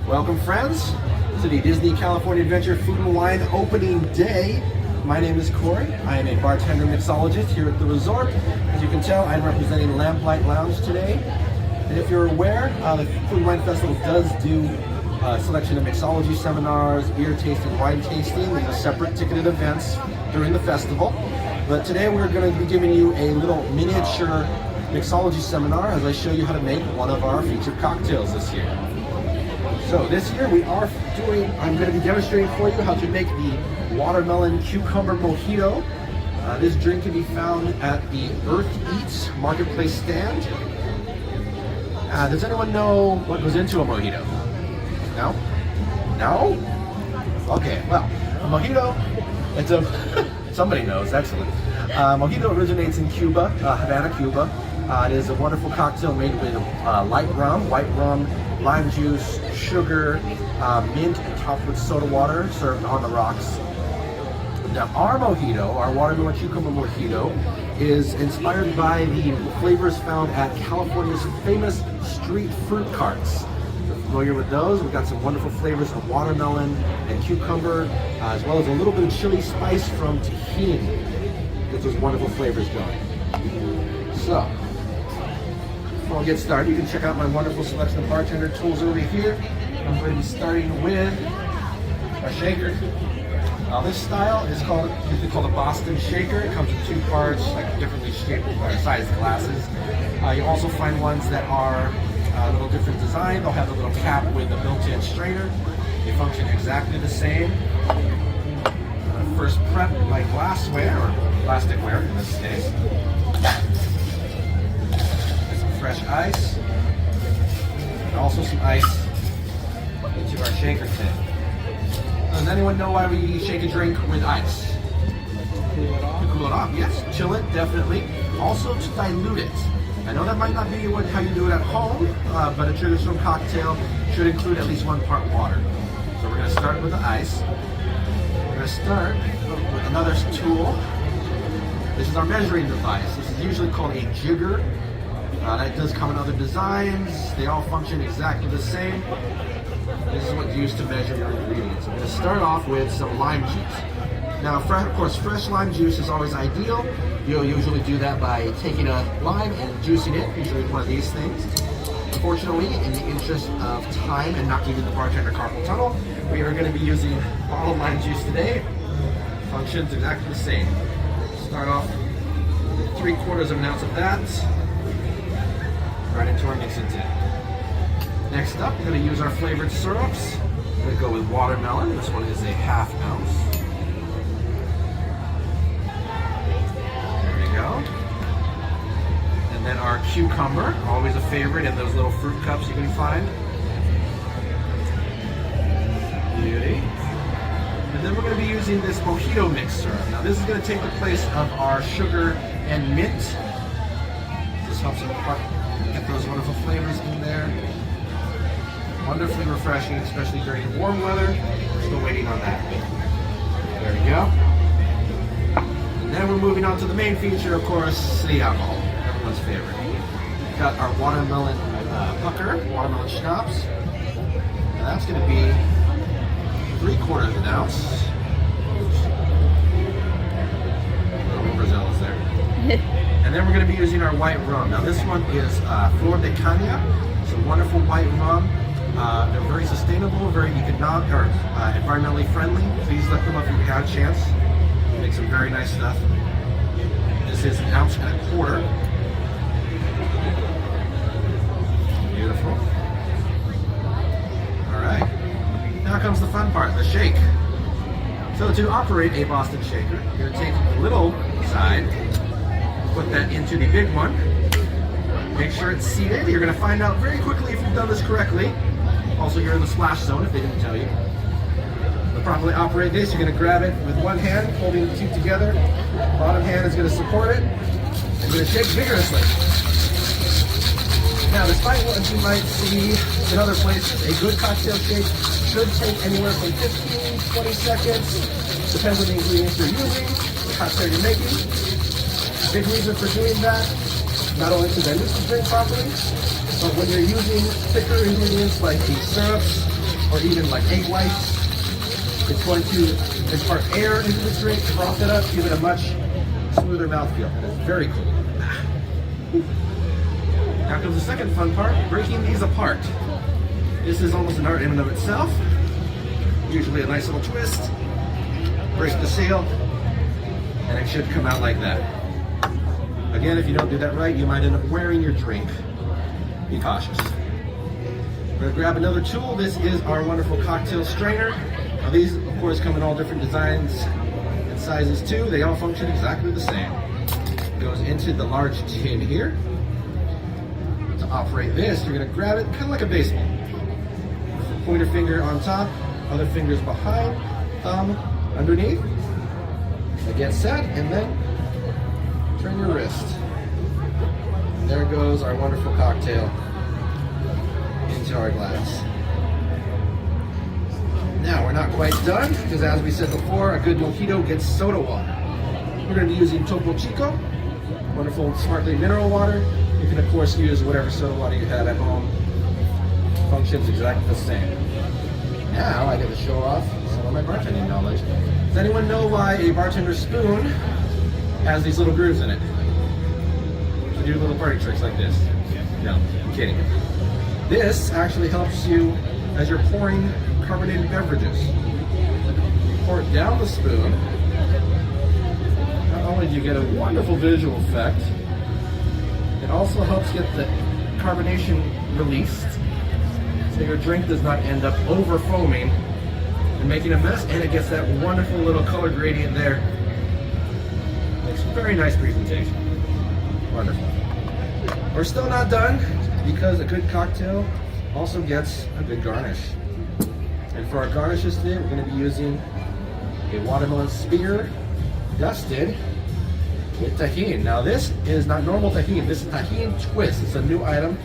Welcome, friends, to the Disney California Adventure Food and Wine opening day. My name is Corey. I am a bartender mixologist here at the resort. As you can tell, I'm representing Lamplight Lounge today. And if you're aware, the Food and Wine Festival does do a selection of mixology seminars, beer tasting, wine tasting. These are separate ticketed events during the festival. But today we're going to be giving you a little miniature mixology seminar as I show you how to make one of our featured cocktails this year. So this year I'm going to be demonstrating for you how to make the Watermelon Cucumber Mojito. This drink can be found at the Earth Eats Marketplace stand. Does anyone know what goes into a mojito? No? No? Okay, well, a mojito, somebody knows, excellent. Mojito originates in Cuba, Havana, Cuba. It is a wonderful cocktail made with light rum, white rum, lime juice, sugar, mint, and topped with soda water, served on the rocks. Now, our mojito, our Watermelon Cucumber Mojito, is inspired by the flavors found at California's famous street fruit carts. If you're familiar with those, we've got some wonderful flavors of watermelon and cucumber, as well as a little bit of chili spice from tahini. Get those wonderful flavors going. So, before we get started, you can check out my wonderful selection of bartender tools over here. I'm going to be starting with a shaker. This style is usually called a Boston shaker. It comes in two parts, like differently shaped or sized glasses. You'll also find ones that are a little different design. They'll have a little cap with a built-in strainer. They function exactly the same. First prep my glassware, or plasticware in this case. Fresh ice, and also some ice into our shaker tin. Does anyone know why we shake a drink with ice? To cool it off, yes. Chill it, definitely. Also to dilute it. I know that might not be how you do it at home, but a traditional cocktail should include at least 1 part water. So we're going to start with the ice. We're going to start with another tool. This is our measuring device. This is usually called a jigger. That does come in other designs. They all function exactly the same. This is what's used to measure your ingredients. I'm going to start off with some lime juice. Now, of course, fresh lime juice is always ideal. You'll usually do that by taking a lime and juicing it, usually with one of these things. Unfortunately, in the interest of time and not giving the bartender carpal tunnel, we are going to be using bottled lime juice today. Functions exactly the same. Start off with 3/4 ounce of that. Right into our mixing tin. Next up, we're going to use our flavored syrups. We're going to go with watermelon. This one is a 1/2 ounce. There we go. And then our cucumber, always a favorite in those little fruit cups you can find. Beauty. And then we're going to be using this mojito mix syrup. Now this is going to take the place of our sugar and mint. This helps get those wonderful flavors in there. Wonderfully refreshing, especially during warm weather. We're still waiting on that. There we go. And then we're moving on to the main feature, of course, the alcohol. Everyone's favorite. We've got our watermelon pucker, watermelon schnapps. And that's going to be 3/4 ounce. Oops. A little overzealous there. And then we're going to be using our white rum. Now this one is Flor de Caña. It's a wonderful white rum. They're very sustainable, very economic, or environmentally friendly. Please let them know if you have a chance. Make some very nice stuff. This is 1.25 ounces. Beautiful. All right. Now comes the fun part, the shake. So to operate a Boston shaker, you're going to take the little side, put that into the big one. Make sure it's seated. You're going to find out very quickly if you've done this correctly. Also, you're in the splash zone if they didn't tell you. To properly operate this, you're going to grab it with one hand, holding the two together. Bottom hand is going to support it. And you're going to shake vigorously. Now, despite what you might see in other places, a good cocktail shake should take anywhere from 15, 20 seconds. Depends on the ingredients you're using, the cocktail you're making. Big reason for doing that, not only to dilute the drink properly, but when you're using thicker ingredients like the syrups or even like egg whites. It's going to impart air into the drink, froth it up, give it a much smoother mouthfeel. And it's very cool. Now comes the second fun part, breaking these apart. This is almost an art in and of itself. Usually a nice little twist, break the seal, and it should come out like that. Again, if you don't do that right, you might end up wearing your drink. Be cautious. We're gonna grab another tool. This is our wonderful cocktail strainer. Now these, of course, come in all different designs and sizes too. They all function exactly the same. It goes into the large tin here. To operate this, you're gonna grab it kind of like a baseball. Pointer finger on top, other fingers behind, thumb underneath. Get set, and then turn your wrist. And there goes our wonderful cocktail into our glass. Now, we're not quite done, because as we said before, a good mojito gets soda water. We're going to be using Topo Chico, wonderful sparkling mineral water. You can, of course, use whatever soda water you have at home. Functions exactly the same. Now, I get to show off some of my bartending knowledge. Does anyone know why a bartender's spoon has these little grooves in it? To do little party tricks like this. No, I'm kidding. This actually helps you as you're pouring carbonated beverages. You pour it down the spoon. Not only do you get a wonderful visual effect, it also helps get the carbonation released, so your drink does not end up over foaming and making a mess, and it gets that wonderful little color gradient there. Makes a very nice presentation. Wonderful. We're still not done, because a good cocktail also gets a good garnish. And for our garnishes today, we're going to be using a watermelon spear dusted with tahini. Now this is not normal tahini, this is tahini twist. It's a new item.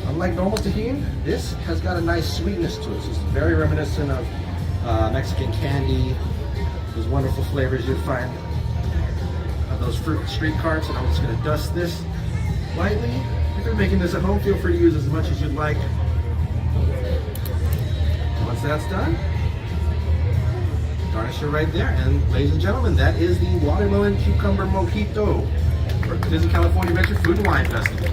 Unlike normal tahini, this has got a nice sweetness to it. So it's very reminiscent of Mexican candy, those wonderful flavors you'd find of those fruit street carts. And I'm just going to dust this lightly. If you're making this at home, feel free to use as much as you'd like. Once that's done, garnish it right there. And ladies and gentlemen, that is the Watermelon Cucumber Mojito for Disney California Adventure Food and Wine Festival.